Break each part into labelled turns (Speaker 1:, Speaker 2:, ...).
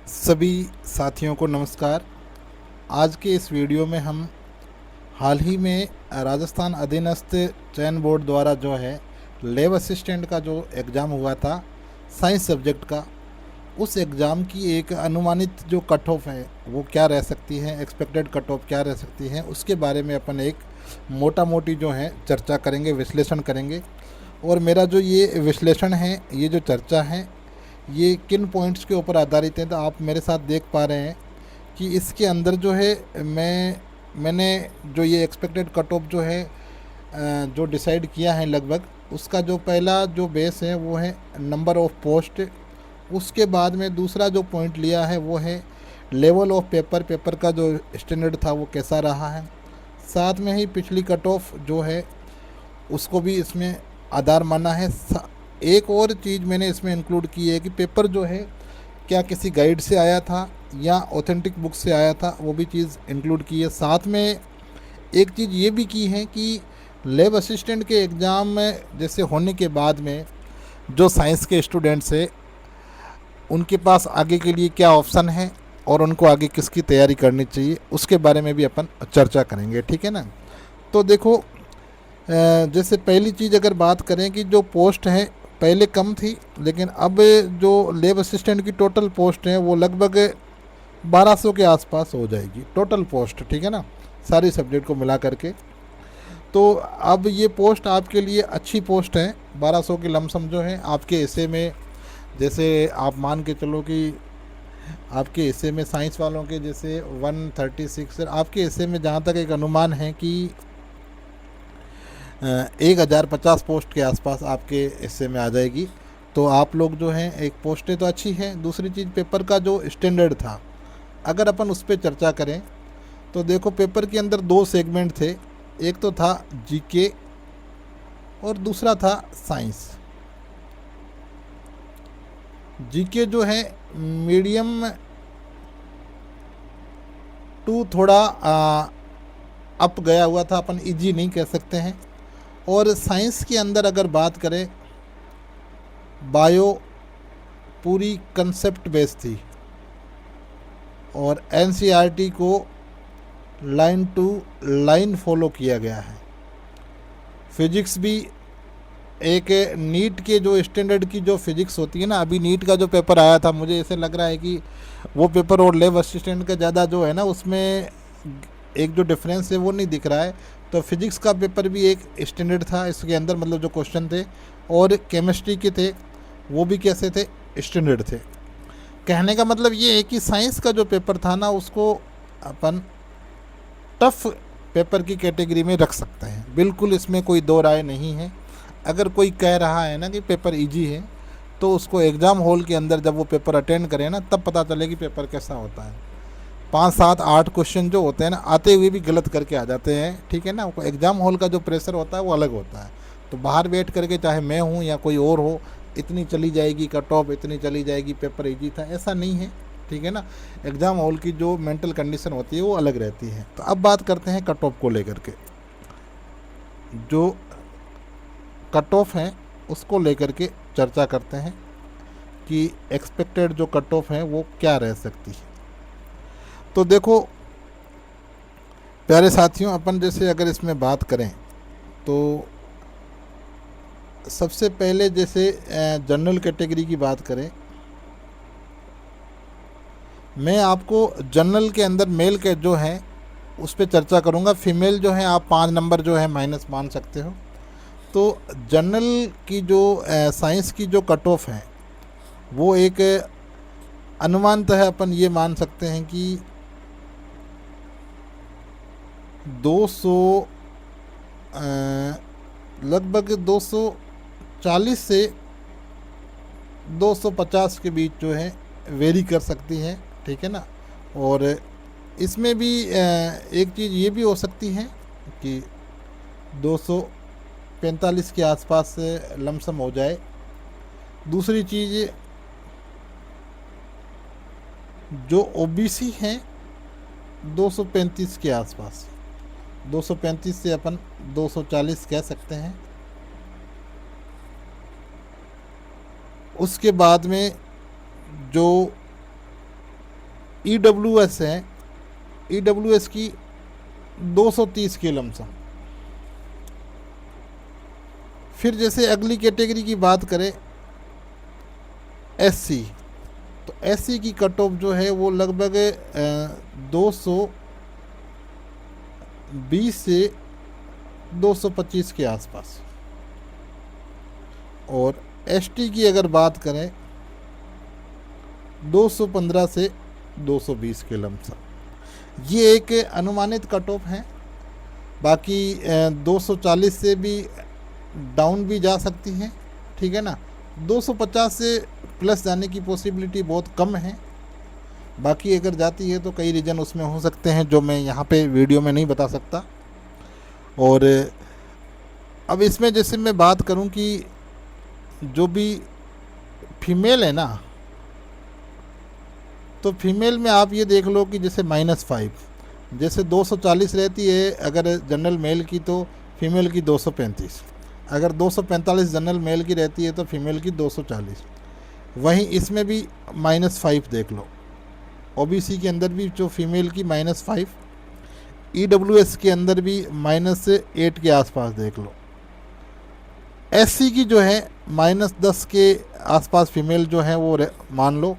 Speaker 1: सभी साथियों को नमस्कार। आज के इस वीडियो में हम हाल ही में राजस्थान अधीनस्थ चयन बोर्ड द्वारा जो है लैब असिस्टेंट का जो एग्ज़ाम हुआ था साइंस सब्जेक्ट का, उस एग्ज़ाम की एक अनुमानित जो कट ऑफ है वो क्या रह सकती है, एक्सपेक्टेड कट ऑफ क्या रह सकती है, उसके बारे में अपन एक मोटा मोटी जो है चर्चा करेंगे, विश्लेषण करेंगे। और मेरा जो ये विश्लेषण है, ये जो चर्चा है, ये किन पॉइंट्स के ऊपर आधारित है, तो आप मेरे साथ देख पा रहे हैं कि इसके अंदर जो है मैंने जो ये एक्सपेक्टेड कट ऑफ जो है जो डिसाइड किया है लगभग, उसका जो पहला जो बेस है वो है नंबर ऑफ पोस्ट। उसके बाद में दूसरा जो पॉइंट लिया है वो है लेवल ऑफ पेपर का जो स्टैंडर्ड था वो कैसा रहा है। साथ में ही पिछली कट ऑफ जो है उसको भी इसमें आधार माना है। एक और चीज़ मैंने इसमें इंक्लूड की है कि पेपर जो है क्या किसी गाइड से आया था या ऑथेंटिक बुक से आया था, वो भी चीज़ इंक्लूड की है। साथ में एक चीज़ ये भी की है कि लैब असिस्टेंट के एग्ज़ाम में जैसे होने के बाद में जो साइंस के स्टूडेंट्स हैं उनके पास आगे के लिए क्या ऑप्शन है और उनको आगे किसकी तैयारी करनी चाहिए, उसके बारे में भी अपन चर्चा करेंगे, ठीक है ना। तो देखो, जैसे पहली चीज़ अगर बात करें कि जो पोस्ट है पहले कम थी, लेकिन अब जो लैब असिस्टेंट की टोटल पोस्ट है वो लगभग 1200 के आसपास हो जाएगी टोटल पोस्ट, ठीक है ना, सारी सब्जेक्ट को मिला करके। तो अब ये पोस्ट आपके लिए अच्छी पोस्ट है। 1200 की लमसम जो है आपके हिस्से में, जैसे आप मान के चलो कि आपके हिस्से में साइंस वालों के जैसे 136, आपके हिस्से में जहाँ तक एक अनुमान है कि 1050 पोस्ट के आसपास आपके हिस्से में आ जाएगी। तो आप लोग जो हैं, एक पोस्टें तो अच्छी हैं, दूसरी चीज़ पेपर का जो स्टैंडर्ड था अगर अपन उस पर चर्चा करें तो देखो पेपर के अंदर दो सेगमेंट थे, एक तो था जीके और दूसरा था साइंस। जीके जो है मीडियम टू थोड़ा अप गया हुआ था, अपन इजी नहीं कह सकते हैं। और साइंस के अंदर अगर बात करें, बायो पूरी कंसेप्ट बेस्ड थी और एनसीईआरटी को लाइन टू लाइन फॉलो किया गया है। फिजिक्स भी एक नीट के जो स्टैंडर्ड की जो फिजिक्स होती है ना, अभी नीट का जो पेपर आया था मुझे ऐसे लग रहा है कि वो पेपर और लैब असिस्टेंट का ज़्यादा जो है ना उसमें एक जो डिफरेंस है वो नहीं दिख रहा है। तो फिजिक्स का पेपर भी एक स्टैंडर्ड था इसके अंदर, मतलब जो क्वेश्चन थे, और केमिस्ट्री के थे वो भी कैसे थे, स्टैंडर्ड थे। कहने का मतलब ये है कि साइंस का जो पेपर था ना उसको अपन टफ पेपर की कैटेगरी में रख सकते हैं, बिल्कुल इसमें कोई दो राय नहीं है। अगर कोई कह रहा है ना कि पेपर इजी है तो उसको एग्ज़ाम हॉल के अंदर जब वो पेपर अटेंड करे ना तब पता चले कि पेपर कैसा होता है। 5 7 8 क्वेश्चन जो होते हैं ना आते हुए भी गलत करके आ जाते हैं, ठीक है ना। एग्ज़ाम हॉल का जो प्रेशर होता है वो अलग होता है। तो बाहर बैठ करके चाहे मैं हूँ या कोई और हो, इतनी चली जाएगी कट ऑफ, इतनी चली जाएगी, पेपर इजी था, ऐसा नहीं है, ठीक है ना। एग्ज़ाम हॉल की जो मेंटल कंडीशन होती है वो अलग रहती है। तो अब बात करते हैं कट ऑफ को लेकर के। जो कट ऑफ है उसको लेकर के चर्चा करते हैं कि एक्सपेक्टेड जो कट ऑफ है वो क्या रह सकती है। तो देखो प्यारे साथियों, अपन जैसे अगर इसमें बात करें तो सबसे पहले जैसे जनरल कैटेगरी की बात करें, मैं आपको जनरल के अंदर मेल के जो है उस पर चर्चा करूँगा। फीमेल जो है आप 5 नंबर जो है माइनस मान सकते हो। तो जनरल की जो साइंस की जो कट ऑफ है वो एक अनुमानतः अपन ये मान सकते हैं कि 200 लगभग 240 से 250 के बीच जो है वेरी कर सकती है, ठीक है ना। और इसमें भी एक चीज़ ये भी हो सकती है कि 245 के आसपास लमसम हो जाए। दूसरी चीज़, जो ओबीसी हैं 235 के आसपास, 235 से अपन 240 कह सकते हैं। उसके बाद में जो EWS है, EWS की 230 की लमसम। फिर जैसे अगली कैटेगरी की बात करें SC, तो SC की कट ऑफ जो है वो लगभग 220 से 225 के आसपास। और ST की अगर बात करें 215 से 220 के लमसम। ये एक अनुमानित कट ऑफ है, बाकी 240 से भी डाउन भी जा सकती है, ठीक है ना। 250 से प्लस जाने की पॉसिबिलिटी बहुत कम है, बाकी अगर जाती है तो कई रीज़न उसमें हो सकते हैं जो मैं यहाँ पे वीडियो में नहीं बता सकता। और अब इसमें जैसे मैं बात करूँ कि जो भी फीमेल है ना, तो फीमेल में आप ये देख लो कि जैसे -5, जैसे 240 रहती है अगर जनरल मेल की, तो फीमेल की 235। अगर 245 जनरल मेल की रहती है तो फीमेल की 240। वहीं इसमें भी -5 देख लो। OBC के अंदर भी जो फीमेल की -5, EWS के अंदर भी -8 के आसपास देख लो। SC की जो है -10 के आसपास फीमेल जो है वो मान लो।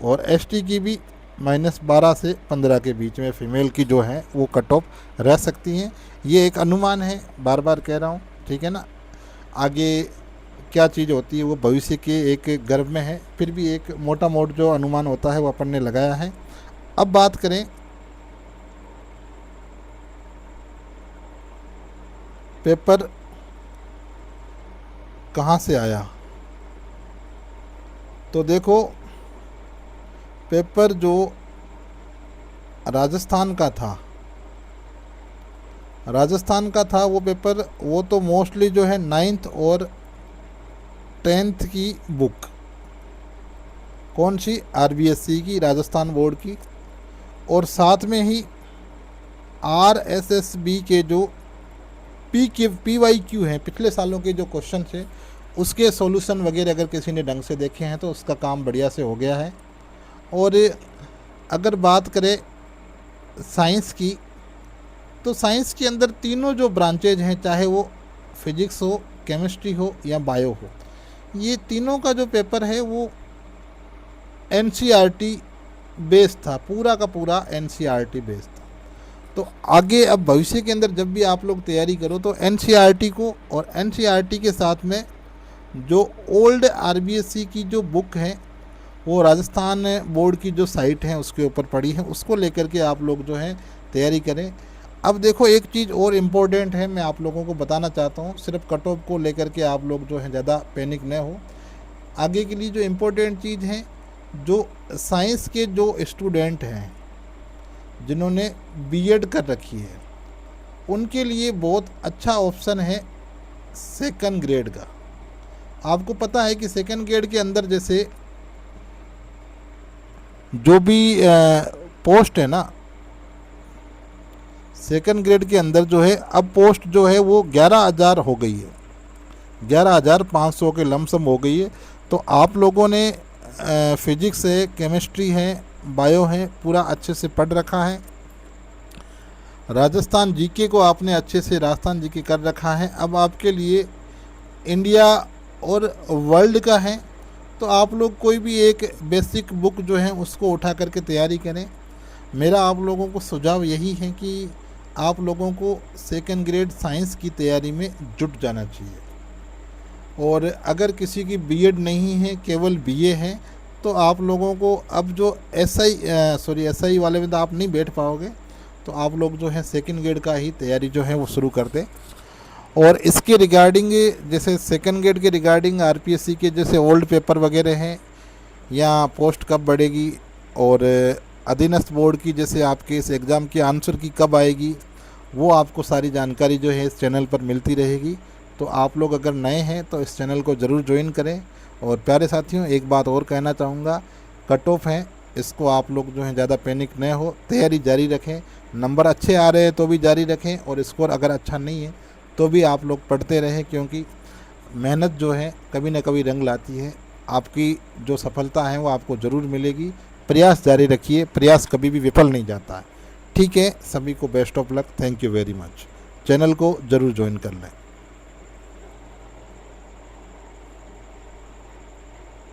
Speaker 1: और ST की भी -12 से 15 के बीच में फीमेल की जो है वो कट ऑफ रह सकती हैं। ये एक अनुमान है, बार बार कह रहा हूँ, ठीक है ना। आगे क्या चीज़ होती है वो भविष्य के एक गर्भ में है, फिर भी एक मोटा मोट जो अनुमान होता है वो अपन ने लगाया है। अब बात करें पेपर कहाँ से आया, तो देखो पेपर जो राजस्थान का था, वो पेपर, वो तो मोस्टली जो है 9th और 10th की बुक, कौन सी, RBSC की, राजस्थान बोर्ड की। और साथ में ही RSSB के जो PYQ हैं, पिछले सालों के जो क्वेश्चन थे उसके सॉल्यूशन वगैरह अगर किसी ने ढंग से देखे हैं तो उसका काम बढ़िया से हो गया है। और अगर बात करें साइंस की, तो साइंस के अंदर तीनों जो ब्रांचेज हैं, चाहे वो फिजिक्स हो, केमिस्ट्री हो या बायो हो, ये तीनों का जो पेपर है वो NCERT बेस्ड था, पूरा का पूरा NCERT बेस्ड था। तो आगे अब भविष्य के अंदर जब भी आप लोग तैयारी करो तो NCERT को, और NCERT के साथ में जो ओल्ड RBSC की जो बुक है वो राजस्थान बोर्ड की जो साइट है उसके ऊपर पड़ी है, उसको लेकर के आप लोग जो है तैयारी करें। अब देखो एक चीज़ और इम्पोर्टेंट है, मैं आप लोगों को बताना चाहता हूँ, सिर्फ कट ऑफ को लेकर के आप लोग जो है ज़्यादा पैनिक न हो। आगे के लिए जो इम्पोर्टेंट चीज़ है, जो साइंस के जो स्टूडेंट हैं जिन्होंने B.Ed कर रखी है, उनके लिए बहुत अच्छा ऑप्शन है सेकंड ग्रेड का। आपको पता है कि सेकंड ग्रेड के अंदर जैसे जो भी पोस्ट है ना, सेकंड ग्रेड के अंदर जो है अब पोस्ट जो है वो 11,000 हो गई है, 11,500 के लमसम हो गई है। तो आप लोगों ने फिजिक्स है, केमिस्ट्री है, बायो है, पूरा अच्छे से पढ़ रखा है। राजस्थान जीके को आपने अच्छे से राजस्थान जीके कर रखा है। अब आपके लिए इंडिया और वर्ल्ड का है, तो आप लोग कोई भी एक बेसिक बुक जो है उसको उठा करके तैयारी करें। मेरा आप लोगों को सुझाव यही है कि आप लोगों को सेकंड ग्रेड साइंस की तैयारी में जुट जाना चाहिए। और अगर किसी की B.Ed नहीं है, केवल BA है, तो आप लोगों को अब जो SI वाले में तो आप नहीं बैठ पाओगे, तो आप लोग जो है सेकंड ग्रेड का ही तैयारी जो है वो शुरू कर दें। और इसके रिगार्डिंग जैसे सेकंड ग्रेड के रिगार्डिंग RPSC के जैसे ओल्ड पेपर वगैरह हैं, या पोस्ट कब बढ़ेगी, और अधीनस्थ बोर्ड की जैसे आपके इस एग्ज़ाम की आंसर की कब आएगी, वो आपको सारी जानकारी जो है इस चैनल पर मिलती रहेगी। तो आप लोग अगर नए हैं तो इस चैनल को ज़रूर ज्वाइन करें। और प्यारे साथियों, एक बात और कहना चाहूँगा, कट ऑफ है, इसको आप लोग जो है ज़्यादा पैनिक न हो, तैयारी जारी रखें। नंबर अच्छे आ रहे हैं तो भी जारी रखें, और स्कोर अगर अच्छा नहीं है तो भी आप लोग पढ़ते रहें, क्योंकि मेहनत जो है कभी न कभी रंग लाती है। आपकी जो सफलता है वो आपको ज़रूर मिलेगी। प्रयास जारी रखिए, प्रयास कभी भी विफल नहीं जाता है। ठीक है, सभी को best of luck. Thank you very much. Channel को ज़रूर ज्वाइन कर लें।